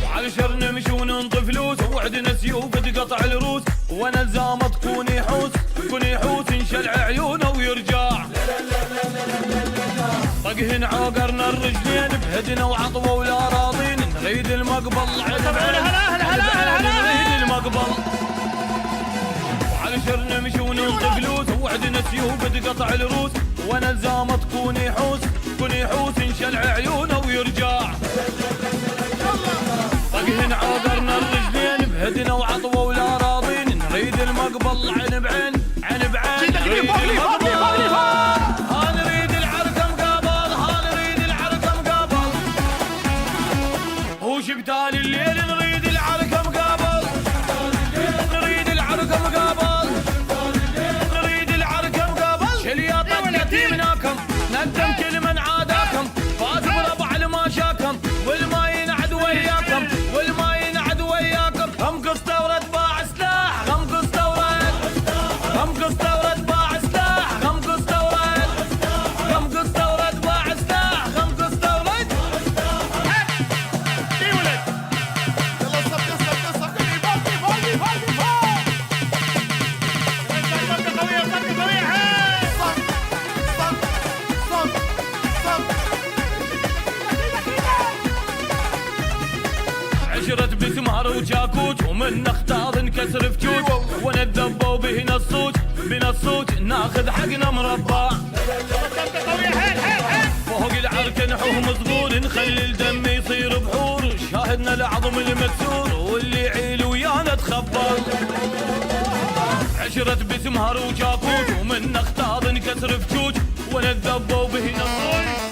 وعلشر نمشي وننطي فلوس وعدنا سيوف تقطع الروس وانا الزامة تكون يحوس نشلع عيونه ويرجع طقهن عوقرنا الرجلين بهدنا وعطوة ولا راضين نريد المقبل نريد المقبل وعلشر نمشي وننطي فلوس وعدنا سيوف تقطع الروس وانا الزامة تكون يحوس نشلع عيونه ويرجع طقهن عوقرنا الرجلين بهدنا وعطوة ولا راضين نريد المقبل عين بعين نريد المقبل ها نريد العركة مقابل هو شبتال الليل نريد العركة مقابل شليا طقت يمناكم ندم كل من عاداكم فاز بربع الماشاكم والما ينعد وياكم هم قصة باع سلاح عشرة بسمار وجاكوت ومن اختاض انكسر فجوج وانا الذبة وبهنا الصوت ناخذ حقنا مربع فوق العركة نحوه مصغور نخلي الدم يصير بحور شاهدنا العظم المكسور واللي يعيل ويانا تخبر عشرة بسمار وجاكوت ومن اختاض انكسر فجوج وانا الذبة وبهنا الصوت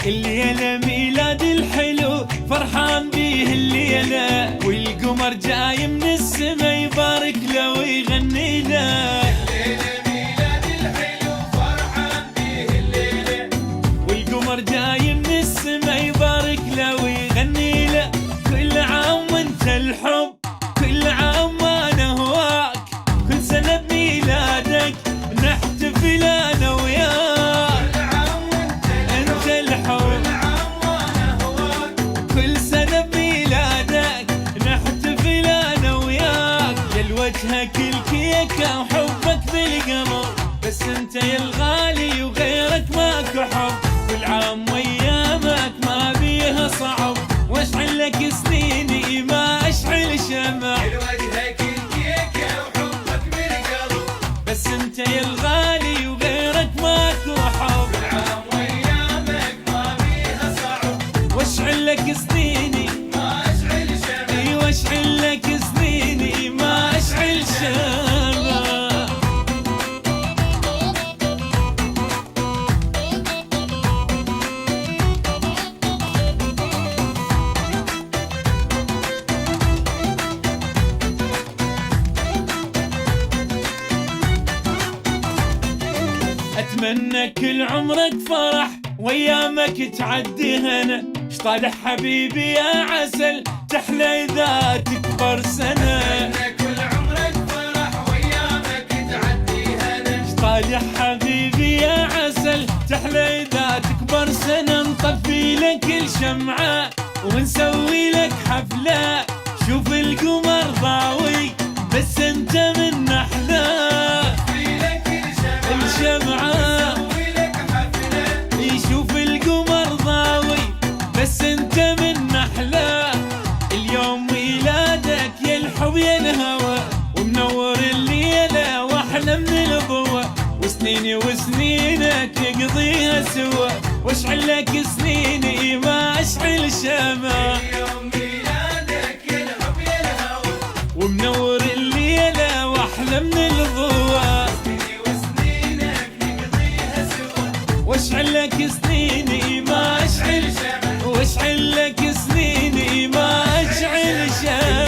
الليلة ميلاد الحلو فرحان بيه الليلة، والقمر جاي من السما يبارك له ويغني له. الليلة ميلاد الحلو فرحان بيه الليلة، والقمر جاي من السما يبارك له ويغني له. كل عام وانت الحب، كل عام وانا هواك، كل سنة بميلادك نحتفل انا وياك. كل عام انت الحب، كل عام وانا هواك، كل سنة بميلادك نحتفل انا وياك. يا لوجهك الكيكة وحبك بالقمر، بس انت يا الغالي وغيرك ماكو حب. كل عام وايامك ما بيها صعب، واشعل لك سنيني ما اشعل شمع. لوجهك الكيكة وحبك بالقلب، بس انت يا الغالي وغيرك ماكو حب. كل عام وايامك ما بيها صعب، واشعل لك سنيني، ما اشعل شمع. ايوه اشعل لك سنيني ما اشعل شمع. اتمنى كل عمرك فرح وايامك تعدي هنا. شطالح حبيبي يا عسل تحلى اذا تكبر سنه. كل عمرك فرح وايامك تعدي هنا. شطالح حبيبي يا عسل تحلى اذا تكبر سنه. نطفي لك الشمعه ونسوي لك حفله. شوف القمر ضاوي بس انت من احلى. الشمعة يشوف القمر ضاوي بس انت من احلى. اليوم ميلادك يا الحب يا الهوى، ومنور الليلة واحلى من الضوء. وسنيني وسنينك نقضيها سوا، واشعل لك سنيني ما اشعل شمع. اليوم ميلادك يا الحب يا الهوى، ومنور الليلة واحلى من الضوء. واشعل لك سنيني ما اشعل، واشعل لك سنيني ما اشعل شمع.